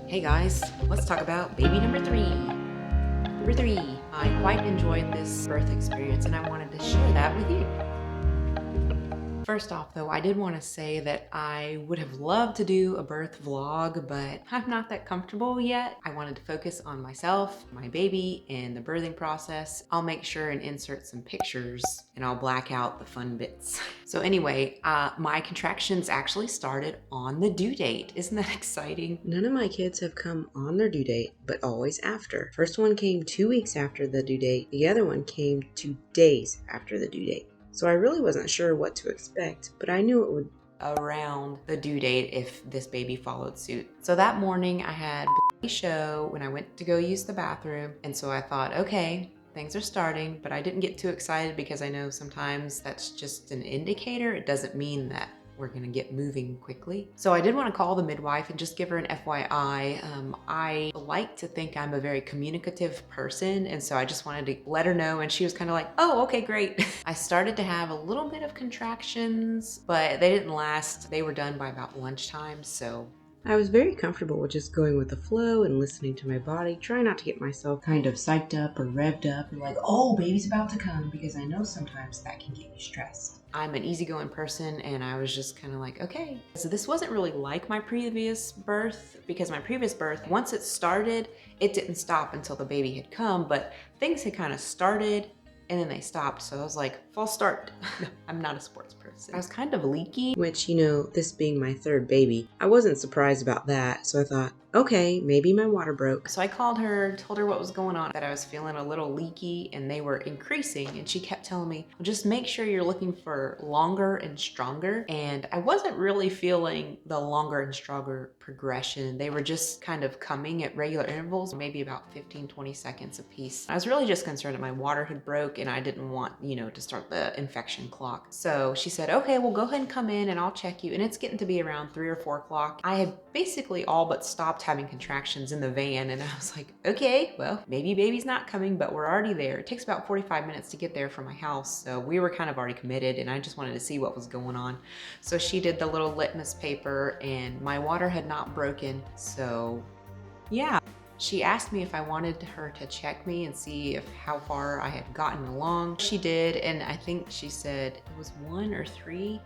Hey guys, let's talk about baby number three. Number three, I quite enjoyed this birth experience and I wanted to share that with you. First off though, I did want to say that I would have loved to do a birth vlog, but I'm not that comfortable yet. I wanted to focus on myself, my baby, and the birthing process. I'll make sure and insert some pictures and I'll black out the fun bits. So anyway, my contractions actually started on the due date. Isn't that exciting? None of my kids have come on their due date, but always after. First one came 2 weeks after the due date. The other one came 2 days after the due date. So I really wasn't sure what to expect, but I knew it would around the due date if this baby followed suit. So that morning I had a show when I went to go use the bathroom. And so I thought, okay, things are starting, but I didn't get too excited because I know sometimes that's just an indicator. It doesn't mean that we're gonna get moving quickly. So I did want to call the midwife and just give her an FYI. I like to think I'm a very communicative person, and so I just wanted to let her know, and she was kind of like, oh, okay, great. I started to have a little bit of contractions, but they didn't last. They were done by about lunchtime, so I was very comfortable with just going with the flow and listening to my body, trying not to get myself kind of psyched up or revved up or like, oh, baby's about to come, because I know sometimes that can get you stressed. I'm an easygoing person and I was just kind of like, okay. So this wasn't really like my previous birth, because my previous birth, once it started, it didn't stop until the baby had come, but things had kind of started and then they stopped. So I was like, false start. No, I'm not a sports person. I was kind of leaky. Which, this being my third baby, I wasn't surprised about that. So I thought, okay, maybe my water broke. So I called her, told her what was going on, that I was feeling a little leaky and they were increasing. And she kept telling me, well, just make sure you're looking for longer and stronger. And I wasn't really feeling the longer and stronger progression. They were just kind of coming at regular intervals, maybe about 15, 20 seconds a piece. I was really just concerned that my water had broke and I didn't want, to start the infection clock. So she said, okay, well, go ahead and come in and I'll check you. And it's getting to be around 3 or 4 o'clock. I had basically all but stopped having contractions in the van, and I was like, okay, well, maybe baby's not coming, but we're already there. It takes about 45 minutes to get there from my house, so we were kind of already committed, and I just wanted to see what was going on. So she did the little litmus paper, and my water had not broken, so yeah. She asked me if I wanted her to check me and see how far I had gotten along. She did, and I think she said it was 1 or 3.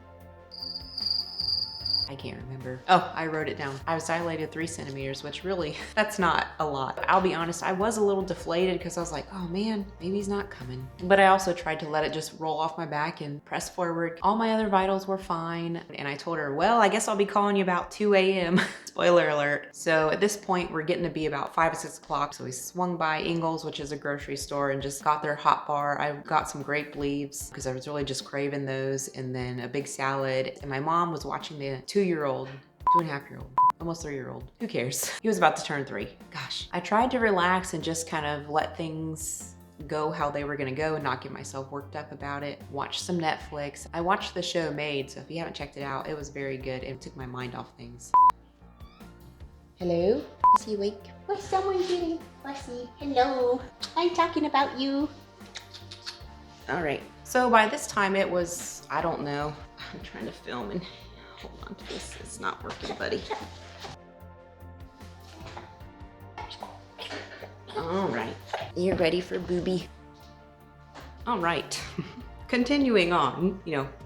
I can't remember. Oh, I wrote it down. I was dilated 3 centimeters, which really, that's not a lot. I'll be honest, I was a little deflated because I was like, oh man, baby's not coming. But I also tried to let it just roll off my back and press forward. All my other vitals were fine. And I told her, well, I guess I'll be calling you about 2 a.m. Spoiler alert. So at this point, we're getting to be about 5 or 6 o'clock. So we swung by Ingles, which is a grocery store, and just got their hot bar. I got some grape leaves because I was really just craving those, and then a big salad. And my mom was watching the 2-year-old, 2.5-year-old, almost 3-year-old. Who cares? He was about to turn 3. Gosh. I tried to relax and just kind of let things go how they were gonna go and not get myself worked up about it. Watch some Netflix. I watched the show Made, so if you haven't checked it out, it was very good. It took my mind off things. Hello? Is he awake? What's someone getting? Fussy. Hello. I'm talking about you. All right. So by this time it was, I don't know. I'm trying to film and hold on to this. It's not working, buddy. All right. You're ready for booby. All right. Continuing on,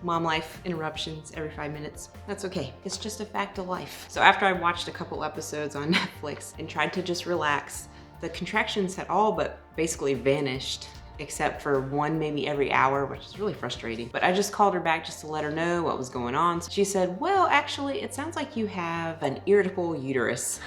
mom life interruptions every 5 minutes. That's okay. It's just a fact of life. So after I watched a couple episodes on Netflix and tried to just relax, the contractions had all but basically vanished, except for one maybe every hour, which is really frustrating. But I just called her back just to let her know what was going on. So she said, well, actually, it sounds like you have an irritable uterus.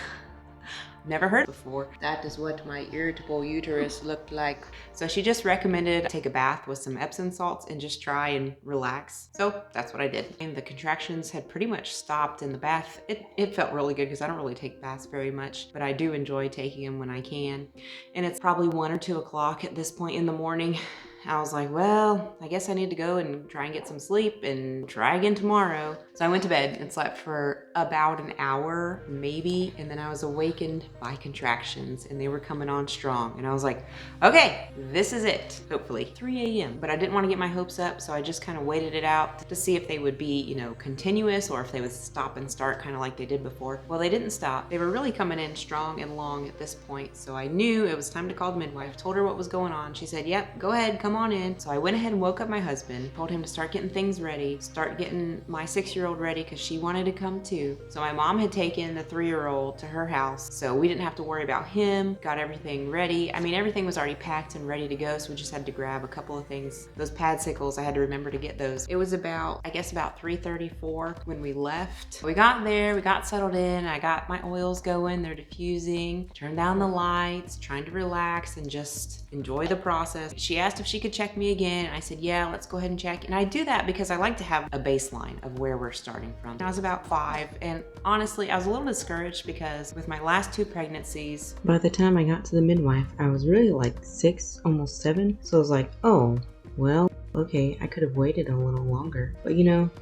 Never heard before. That is what my irritable uterus looked like. So she just recommended take a bath with some Epsom salts and just try and relax. So that's what I did. And the contractions had pretty much stopped in the bath. It felt really good because I don't really take baths very much, but I do enjoy taking them when I can. And it's probably 1 or 2 o'clock at this point in the morning. I was like, well, I guess I need to go and try and get some sleep and try again tomorrow. So I went to bed and slept for about an hour, maybe, and then I was awakened by contractions and they were coming on strong. And I was like, okay, this is it, hopefully. 3 a.m. But I didn't want to get my hopes up, so I just kind of waited it out to see if they would be, continuous or if they would stop and start kind of like they did before. Well, they didn't stop. They were really coming in strong and long at this point, so I knew it was time to call the midwife. Told her what was going on. She said, yep, go ahead, come on in. So I went ahead and woke up my husband, told him to start getting things ready, start getting my 6-year-old ready because she wanted to come too. So my mom had taken the 3-year-old to her house, so we didn't have to worry about him, got everything ready. I mean, everything was already packed and ready to go, so we just had to grab a couple of things. Those pad sickles, I had to remember to get those. It was about 3:34 when we left. We got there, we got settled in, I got my oils going, they're diffusing, turned down the lights, trying to relax and just enjoy the process. She asked if she could check me again. I said, yeah, let's go ahead and check. And I do that because I like to have a baseline of where we're starting from. I was about 5, and honestly, I was a little discouraged because with my last 2 pregnancies, By the time I got to the midwife, I was really like 6, almost 7. So I was like, oh, well, okay, I could have waited a little longer. But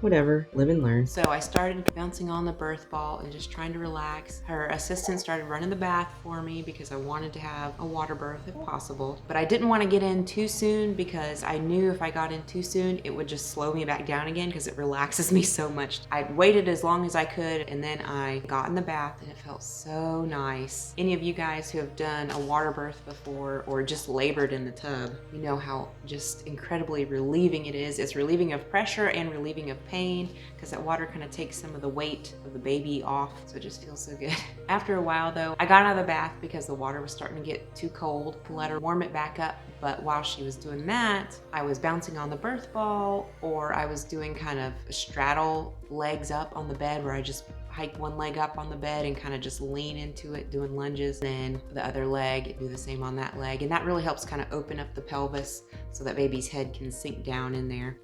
whatever, live and learn. so I started bouncing on the birth ball and just trying to relax. Her assistant started running the bath for me because I wanted to have a water birth if possible. But I didn't want to get in too soon because I knew if I got in too soon, it would just slow me back down again because it relaxes me so much. I waited as long as I could, and then I got in the bath and it felt so nice. Any of you guys who have done a water birth before or just labored in the tub, you know how just incredibly relieving it is. It's relieving of pressure and relieving of pain because that water kind of takes some of the weight of the baby off, so it just feels so good. After a while though, I got out of the bath because the water was starting to get too cold. Let her warm it back up, but while she was doing that, I was bouncing on the birth ball, or I was doing kind of straddle legs up on the bed where I just hike one leg up on the bed and kind of just lean into it doing lunges, then the other leg, do the same on that leg. And that really helps kind of open up the pelvis so that baby's head can sink down in there.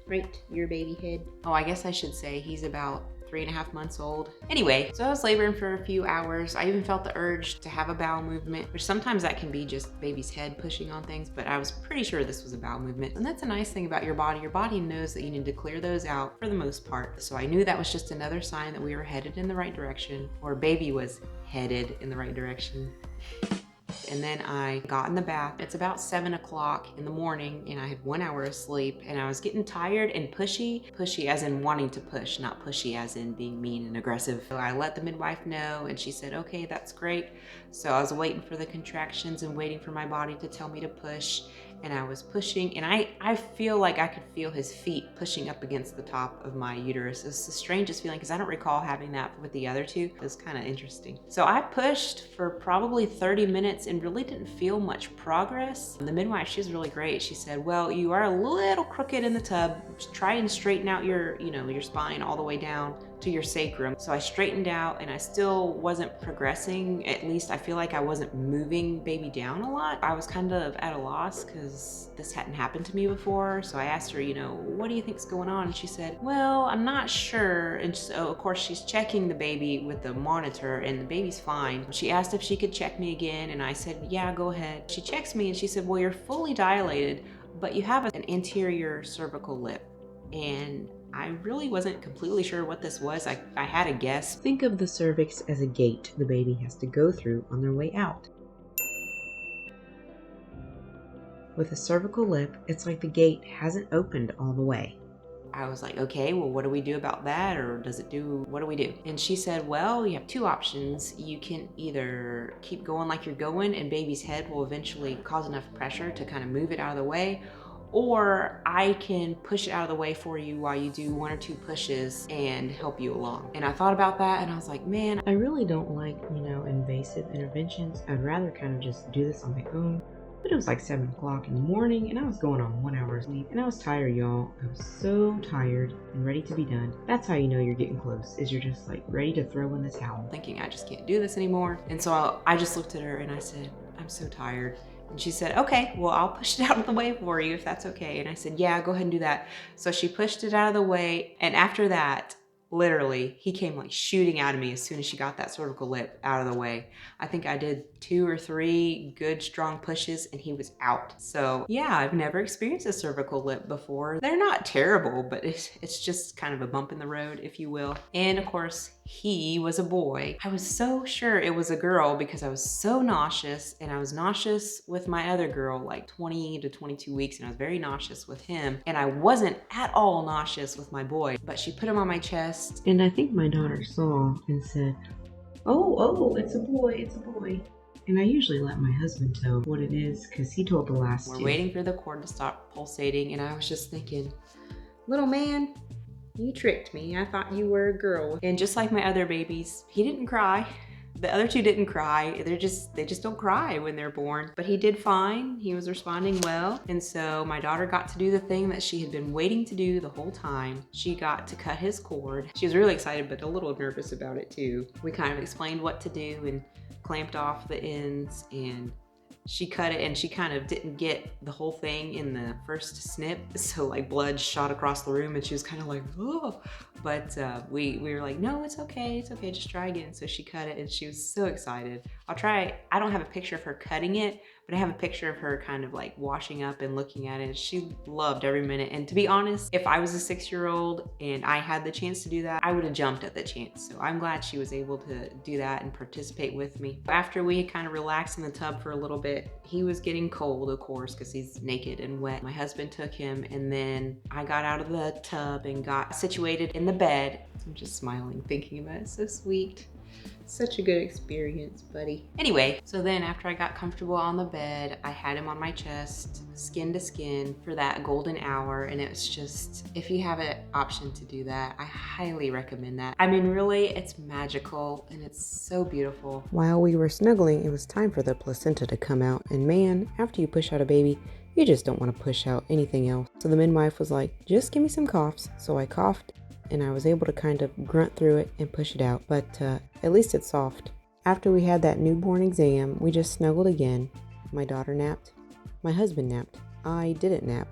Right, your baby head. Oh, I guess I should say he's about 3.5 months old. Anyway, so I was laboring for a few hours. I even felt the urge to have a bowel movement, which sometimes that can be just baby's head pushing on things, but I was pretty sure this was a bowel movement. And that's a nice thing about your body. Your body knows that you need to clear those out for the most part. So I knew that was just another sign that we were headed in the right direction, or baby was headed in the right direction. And then I got in the bath. It's about 7 o'clock in the morning and I had 1 hour of sleep and I was getting tired and pushy. Pushy as in wanting to push, not pushy as in being mean and aggressive. So I let the midwife know and she said, okay, that's great. So I was waiting for the contractions and waiting for my body to tell me to push. And I was pushing, and I feel like I could feel his feet pushing up against the top of my uterus. It's the strangest feeling because I don't recall having that with the other 2. It was kind of interesting. So I pushed for probably 30 minutes and really didn't feel much progress. And the midwife, she was really great. She said, well, you are a little crooked in the tub. Just try and straighten out your spine all the way down to your sacrum. So I straightened out and I still wasn't progressing. At least I feel like I wasn't moving baby down a lot. I was kind of at a loss because this hadn't happened to me before. So I asked her, what do you think's going on? And she said, well, I'm not sure. And so of course she's checking the baby with the monitor and the baby's fine. She asked if she could check me again and I said, yeah, go ahead. She checks me and she said, well, you're fully dilated, but you have an anterior cervical lip. And I really wasn't completely sure what this was. I had a guess. Think of the cervix as a gate the baby has to go through on their way out. With a cervical lip, it's like the gate hasn't opened all the way. I was like, okay, well, what do we do about that? Or what do we do? And she said, well, you have 2 options. You can either keep going like you're going and baby's head will eventually cause enough pressure to kind of move it out of the way, or I can push it out of the way for you while you do 1 or 2 pushes and help you along. And I thought about that and I was like, man, I really don't like, invasive interventions. I'd rather kind of just do this on my own. But it was like 7 o'clock in the morning and I was going on 1 hour sleep and I was tired, y'all. I was so tired and ready to be done. That's how you know you're getting close, is you're just like ready to throw in the towel. Thinking I just can't do this anymore. And so I just looked at her and I said, I'm so tired. And she said, okay, well, I'll push it out of the way for you if that's okay. And I said, yeah, go ahead and do that. So she pushed it out of the way. And after that, literally, he came like shooting out of me as soon as she got that cervical lip out of the way. I think I did 2 or 3 good strong pushes and he was out. So yeah, I've never experienced a cervical lip before. They're not terrible, but it's just kind of a bump in the road, if you will. And of course, he was a boy. I was so sure it was a girl because I was so nauseous, and I was nauseous with my other girl like 20 to 22 weeks, and I was very nauseous with him. And I wasn't at all nauseous with my boy, but she put him on my chest. And I think my daughter saw and said, oh, it's a boy, it's a boy. And I usually let my husband tell what it is because he told the last We're two. waiting for the cord to stop pulsating, and I was just thinking, little man, you tricked me. I thought you were a girl. And just like my other babies, he didn't cry. The other 2 didn't cry. They just don't cry when they're born. But he did fine. He was responding well. And so my daughter got to do the thing that she had been waiting to do the whole time. She got to cut his cord. She was really excited, but a little nervous about it too. We kind of explained what to do and clamped off the ends, and she cut it, and she kind of didn't get the whole thing in the first snip. So like blood shot across the room, and she was kind of like, oh. But we were like, no, it's okay, just try again. So she cut it and she was so excited. I don't have a picture of her cutting it, but I have a picture of her kind of like washing up and looking at it. She loved every minute. And to be honest, if I was a 6-year-old and I had the chance to do that, I would have jumped at the chance. So I'm glad she was able to do that and participate with me. After we kind of relaxed in the tub for a little bit, he was getting cold, of course, because he's naked and wet. My husband took him, and then I got out of the tub and got situated in the bed. I'm just smiling thinking about it. So sweet. Such a good experience, buddy. Anyway, so then after I got comfortable on the bed, I had him on my chest, skin to skin, for that golden hour. And it was just, if you have an option to do that, I highly recommend that. I mean, really, it's magical and it's so beautiful. While we were snuggling, it was time for the placenta to come out. And man, after you push out a baby, you just don't want to push out anything else. So the midwife was like, just give me some coughs. So I coughed, and I was able to kind of grunt through it and push it out, but at least it's soft. After we had that newborn exam, we just snuggled again. My daughter napped. My husband napped. I didn't nap.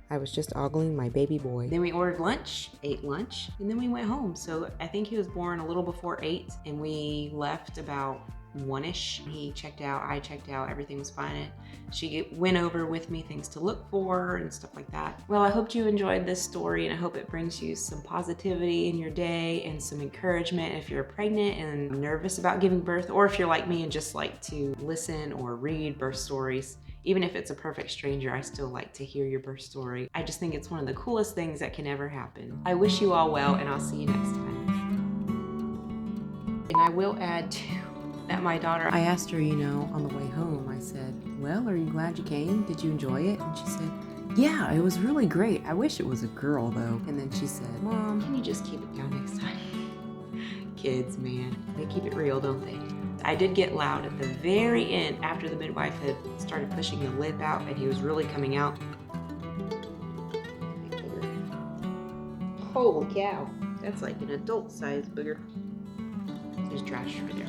I was just ogling my baby boy. Then we ordered lunch, ate lunch, and then we went home. So I think he was born a little before 8, and we left about 1-ish. He checked out, I checked out, everything was fine. She went over with me things to look for and stuff like that. Well, I hope you enjoyed this story, and I hope it brings you some positivity in your day and some encouragement if you're pregnant and nervous about giving birth, or if you're like me and just like to listen or read birth stories. Even if it's a perfect stranger, I still like to hear your birth story. I just think it's one of the coolest things that can ever happen. I wish you all well, and I'll see you next time. And I will add too, that my daughter, I asked her, on the way home, I said, well, are you glad you came? Did you enjoy it? And she said, yeah, it was really great. I wish it was a girl though. And then she said, Mom, can you just keep it down next time? Kids, man, they keep it real, don't they? I did get loud at the very end after the midwife had started pushing the lip out and he was really coming out. Holy cow, that's like an adult-sized booger. There's trash right there.